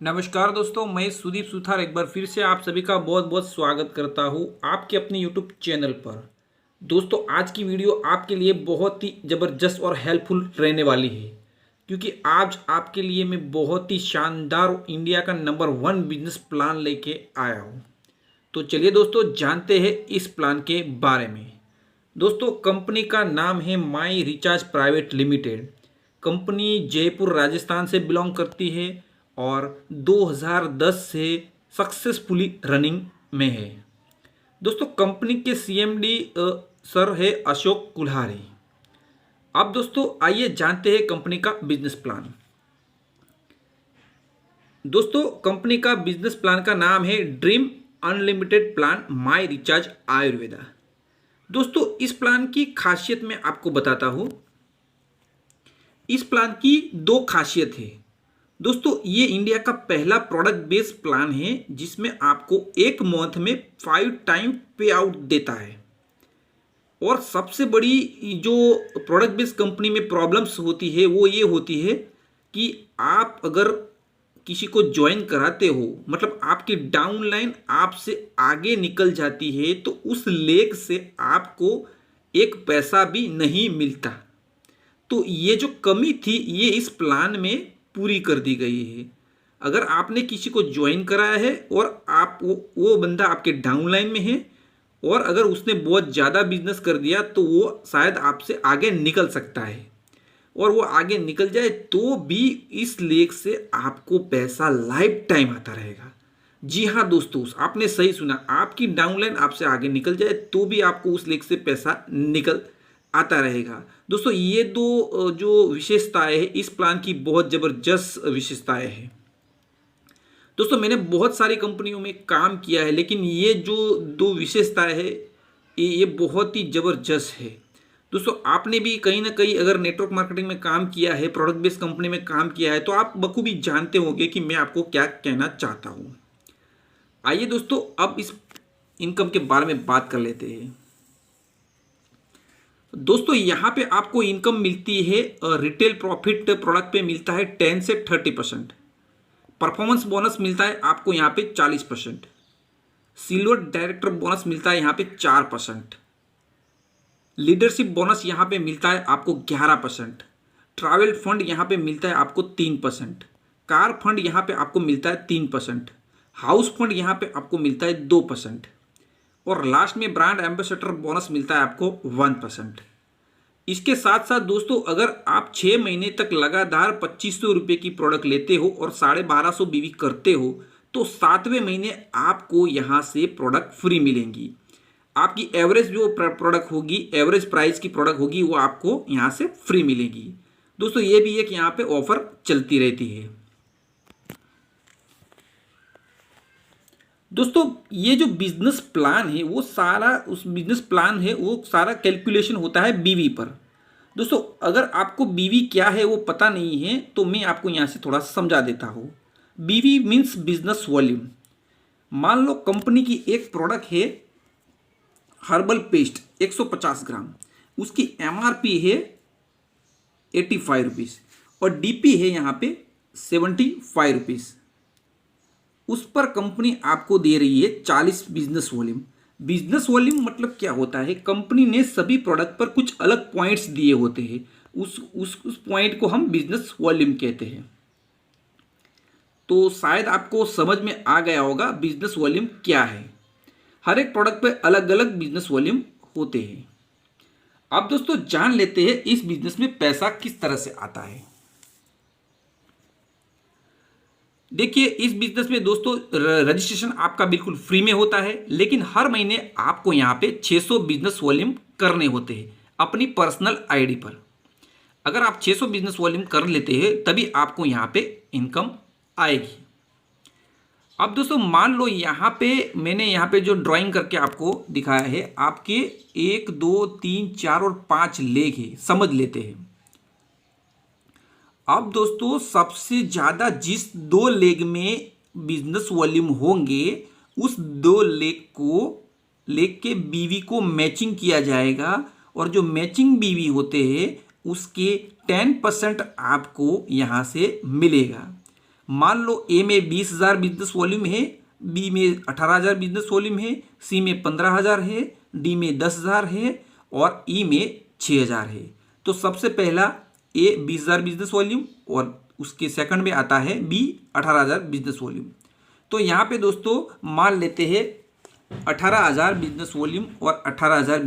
नमस्कार दोस्तों, मैं सुदीप सुथार एक बार फिर से आप सभी का बहुत बहुत स्वागत करता हूँ आपके अपने यूट्यूब चैनल पर। दोस्तों, आज की वीडियो आपके लिए बहुत ही ज़बरदस्त और हेल्पफुल रहने वाली है, क्योंकि आज आपके लिए मैं बहुत ही शानदार इंडिया का नंबर 1 बिजनेस प्लान लेके आया हूँ। तो चलिए दोस्तों, जानते हैं इस प्लान के बारे में। दोस्तों, कंपनी का नाम है My Recharge Private Limited. Company Jaipur Rajasthan से बिलोंग करती है और 2010 से सक्सेसफुली रनिंग में है। दोस्तों, कंपनी के सीएमडी सर है अशोक कुल्हारी। अब दोस्तों आइए जानते हैं कंपनी का बिजनेस प्लान। दोस्तों, कंपनी का बिजनेस प्लान का नाम है dream unlimited plan my recharge Ayurveda. दोस्तों, इस प्लान की खासियत मैं आपको बताता हूं। इस प्लान की दो खासियत है। दोस्तों, ये इंडिया का पहला प्रोडक्ट बेस्ड प्लान है जिसमें आपको एक मंथ में 5 टाइम पे आउट देता है। और सबसे बड़ी जो प्रोडक्ट बेस्ड कंपनी में प्रॉब्लम्स होती है वो ये होती है कि आप अगर किसी को ज्वाइन कराते हो, मतलब आपकी डाउनलाइन आपसे आगे निकल जाती है, तो उस लेग से आपको एक पैसा भी नहीं मिलता। तो ये जो कमी थी ये इस प्लान में पूरी कर दी गई है। अगर आपने किसी को ज्वाइन कराया है और आप वो बंदा आपके डाउनलाइन में है और अगर उसने बहुत ज़्यादा बिजनेस कर दिया तो वो शायद आपसे आगे निकल सकता है, और वो आगे निकल जाए तो भी इस लेख से आपको पैसा लाइफ टाइम आता रहेगा। जी हाँ दोस्तों, आपने सही सुना, आपकी डाउनलाइन आपसे आगे निकल जाए तो भी आपको उस लेख से पैसा निकल आता रहेगा। दोस्तों, ये दो जो विशेषताएं है इस प्लान की बहुत ज़बरदस्त विशेषताएं हैं। दोस्तों, मैंने बहुत सारी कंपनियों में काम किया है, लेकिन ये जो दो विशेषताएं है ये बहुत ही ज़बरदस्त है। दोस्तों, आपने भी कहीं ना कहीं अगर नेटवर्क मार्केटिंग में काम किया है, प्रोडक्ट बेस्ड कंपनी में काम किया है, तो आप बखूबी जानते होंगे कि मैं आपको क्या कहना चाहता हूँ। आइए दोस्तों, अब इस इनकम के बारे में बात कर लेते हैं। दोस्तों, यहाँ पे आपको इनकम मिलती है, रिटेल प्रॉफिट प्रोडक्ट पे मिलता है 10 से 30%। परफॉर्मेंस बोनस मिलता है आपको यहाँ पे 40%। सिल्वर डायरेक्टर बोनस मिलता है यहाँ पे 4%। लीडरशिप बोनस यहाँ पे मिलता है आपको 11%। ट्रैवल फंड यहाँ पे मिलता है आपको 3%। कार फंड यहाँ पे आपको मिलता है 3%। हाउस फंड यहाँ पे आपको मिलता है 2%। और लास्ट में ब्रांड एम्बेसडर बोनस मिलता है आपको 1%। इसके साथ साथ दोस्तों, अगर आप 6 महीने तक लगातार 2500 रुपये की प्रोडक्ट लेते हो और 1250 बीवी करते हो तो 7वें महीने आपको यहाँ से प्रोडक्ट फ्री मिलेंगी। आपकी एवरेज जो प्रोडक्ट होगी, एवरेज प्राइस की प्रोडक्ट होगी, वो आपको यहाँ से फ्री मिलेगी। दोस्तों, ये भी एक यहाँ पे ऑफर चलती रहती है। दोस्तों, ये जो बिजनेस प्लान है वो सारा उस बिजनेस प्लान है वो सारा कैलकुलेशन होता है बीवी पर। दोस्तों, अगर आपको बीवी क्या है वो पता नहीं है तो मैं आपको यहाँ से थोड़ा समझा देता हूँ। बीवी मीन्स बिजनेस वॉल्यूम। मान लो कंपनी की एक प्रोडक्ट है हर्बल पेस्ट 150 ग्राम, उसकी एमआरपी है 85 रुपीज़ और डीपी है यहाँ पे 75 रुपीज़। उस पर कंपनी आपको दे रही है 40 बिजनेस वॉल्यूम। बिजनेस वॉल्यूम मतलब क्या होता है, कंपनी ने सभी प्रोडक्ट पर कुछ अलग पॉइंट्स दिए होते हैं, उस पॉइंट को हम बिजनेस वॉल्यूम कहते हैं। तो शायद आपको समझ में आ गया होगा बिजनेस वॉल्यूम क्या है। हर एक प्रोडक्ट पे अलग अलग बिजनेस वॉल्यूम होते हैं। अब दोस्तों जान लेते हैं इस बिजनेस में पैसा किस तरह से आता है। देखिए, इस बिजनेस में दोस्तों रजिस्ट्रेशन आपका बिल्कुल फ्री में होता है, लेकिन हर महीने आपको यहाँ पे 600 बिजनेस वॉल्यूम करने होते हैं अपनी पर्सनल आईडी पर। अगर आप 600 बिजनेस वॉल्यूम कर लेते हैं तभी आपको यहाँ पे इनकम आएगी। अब दोस्तों मान लो यहाँ पे मैंने यहाँ पे जो ड्राइंग करके आपको दिखाया है, आपके 1 2 3 4 और 5 लेग है, समझ लेते हैं। अब दोस्तों सबसे ज़्यादा जिस 2 लेग में बिजनेस वॉल्यूम होंगे उस 2 लेग के बीवी को मैचिंग किया जाएगा, और जो मैचिंग बीवी होते हैं उसके 10% आपको यहाँ से मिलेगा। मान लो ए में 20,000 बिजनेस वॉल्यूम है, बी में 18,000 बिजनेस वॉल्यूम है, सी में 15,000 है, डी में 10,000 है और ई में 6,000 है। तो सबसे पहला ए 20,000 बिजनेस वॉल्यूम और उसके सेकंड में आता है बी 18,000 बिजनेस वॉल्यूम। तो यहाँ पे दोस्तों मान लेते हैं 18,000 बिजनेस वॉल्यूम और 20,000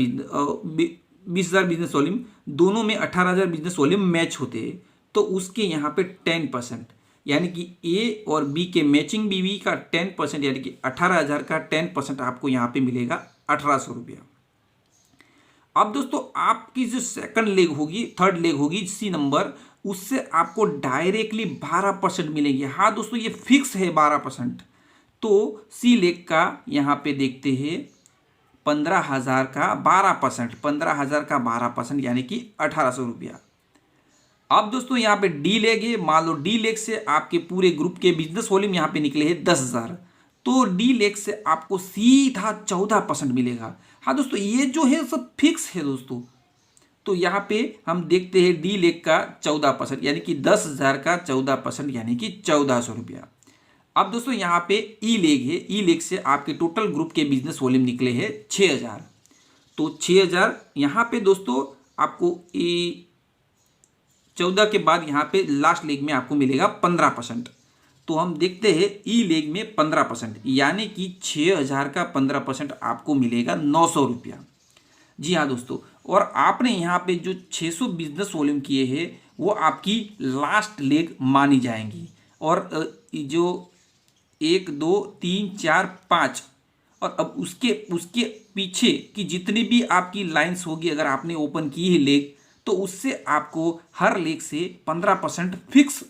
बिजनेस वॉल्यूम, दोनों में 18,000 बिजनेस वॉल्यूम मैच होते हैं। तो उसके यहाँ पे 10%, यानी कि ए और बी के मैचिंग बीवी का 10%, यानी कि 18,000 का 10% आपको यहाँ पे मिलेगा 1,800 रुपया। अब दोस्तों आपकी जो सेकंड लेग होगी, थर्ड लेग होगी सी नंबर, उससे आपको डायरेक्टली 12% मिलेंगे। हाँ दोस्तों, ये फिक्स है 12%। तो सी लेग का यहाँ पे देखते हैं 15,000 का 12%, 15,000 का 12% यानी कि 1,800 रुपया। अब दोस्तों यहाँ पे डी लेग है, मान लो डी लेग से आपके पूरे ग्रुप के बिजनेस वॉल्यूम यहाँ पे निकले हैं 10,000, तो डी लेग से आपको सीधा 14% मिलेगा। हाँ दोस्तों, ये जो है सब फिक्स है दोस्तों। तो यहाँ पे हम देखते हैं डी लेग का 14%, यानी कि 10,000 का 14% यानी कि 1,400 रुपया। अब दोस्तों यहाँ पे ई लेग है, ई लेग से आपके टोटल ग्रुप के बिजनेस वॉल्यूम निकले हैं 6,000। तो 6,000 यहाँ पे दोस्तों आपको 14 के बाद यहाँ पे लास्ट लेग में आपको मिलेगा 15%। तो हम देखते हैं ई लेग में 15%, यानी कि 6,000 का 15% आपको मिलेगा 900 रुपया। जी हाँ दोस्तों, और आपने यहाँ पे जो 600 बिजनेस वॉल्यूम किए हैं वो आपकी लास्ट लेग मानी जाएंगी। और जो 1 2 3 4 5 और अब उसके पीछे की जितनी भी आपकी लाइंस होगी, अगर आपने ओपन की है लेग, तो उससे आपको हर लेग से 15% फिक्स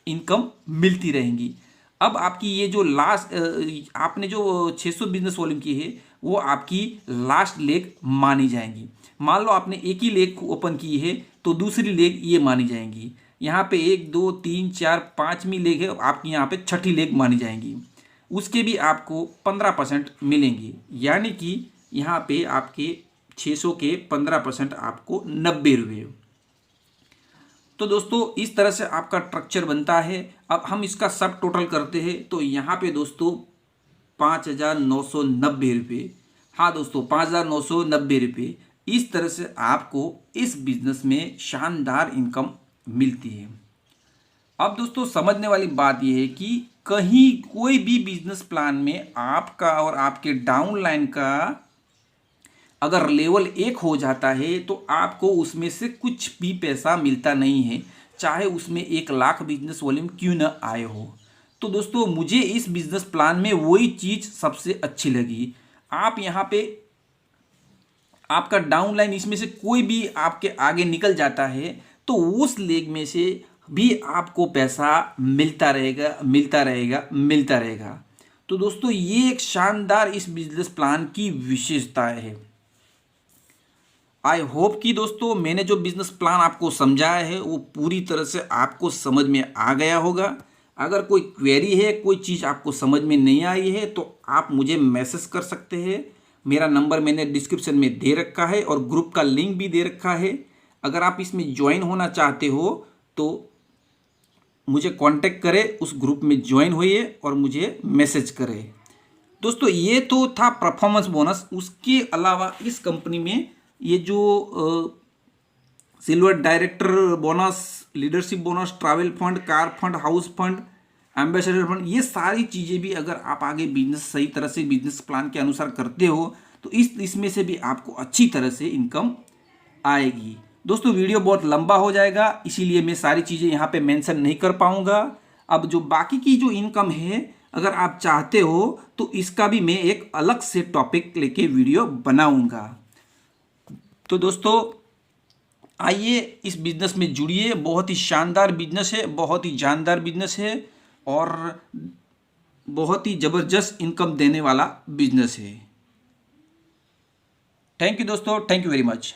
इनकम मिलती रहेंगी। अब आपकी ये जो लास्ट आपने जो 600 बिजनेस वॉल्यूम की है वो आपकी लास्ट लेग मानी जाएंगी। मान लो आपने एक ही लेग ओपन की है तो दूसरी लेग ये मानी जाएंगी। यहाँ पे 1 2 3 4 5वीं लेग है, आपकी यहाँ पे छठी लेग मानी जाएंगी, उसके भी आपको 15% मिलेंगे। यानी कि यहाँ पे आपके 600 के 15% आपको 90 रुपये। तो दोस्तों इस तरह से आपका स्ट्रक्चर बनता है। अब हम इसका सब टोटल करते हैं तो यहाँ पे दोस्तों 5,990 रुपये। हाँ दोस्तों, 5,990 रुपये। इस तरह से आपको इस बिजनेस में शानदार इनकम मिलती है। अब दोस्तों समझने वाली बात यह है कि कहीं कोई भी बिजनेस प्लान में आपका और आपके डाउनलाइन का अगर लेवल 1 हो जाता है तो आपको उसमें से कुछ भी पैसा मिलता नहीं है, चाहे उसमें 1 लाख बिजनेस वॉल्यूम क्यों न आए हो। तो दोस्तों मुझे इस बिजनेस प्लान में वही चीज़ सबसे अच्छी लगी। आप यहाँ पे आपका डाउनलाइन इसमें से कोई भी आपके आगे निकल जाता है तो उस लेग में से भी आपको पैसा मिलता रहेगा, मिलता रहेगा, मिलता रहेगा। तो दोस्तों ये एक शानदार इस बिजनेस प्लान की विशेषता है। आई होप कि दोस्तों मैंने जो बिजनेस प्लान आपको समझाया है वो पूरी तरह से आपको समझ में आ गया होगा। अगर कोई क्वेरी है, कोई चीज़ आपको समझ में नहीं आई है तो आप मुझे मैसेज कर सकते हैं। मेरा नंबर मैंने डिस्क्रिप्शन में दे रखा है और ग्रुप का लिंक भी दे रखा है। अगर आप इसमें ज्वाइन होना चाहते हो तो मुझे कांटेक्ट करें, उस ग्रुप में ज्वाइन होइए और मुझे मैसेज करें। दोस्तों ये तो था परफॉर्मेंस बोनस। उसके अलावा इस कंपनी में ये जो silver director bonus, leadership bonus, travel fund, car fund, house fund, ambassador fund, ये सारी चीज़ें भी अगर आप आगे बिजनेस सही तरह से बिजनेस प्लान के अनुसार करते हो तो इसमें से भी आपको अच्छी तरह से इनकम आएगी। दोस्तों वीडियो बहुत लंबा हो जाएगा, इसीलिए मैं सारी चीज़ें यहाँ पे मेंशन नहीं कर पाऊँगा। अब जो बाकी की जो इनकम है, अगर आप चाहते हो तो इसका भी मैं एक अलग से टॉपिक लेके वीडियो बनाऊँगा। तो दोस्तों आइए इस बिज़नेस में जुड़िए। बहुत ही शानदार बिजनेस है, बहुत ही जानदार बिजनेस है और बहुत ही ज़बरदस्त इनकम देने वाला बिजनेस है। थैंक यू दोस्तों, थैंक यू वेरी मच।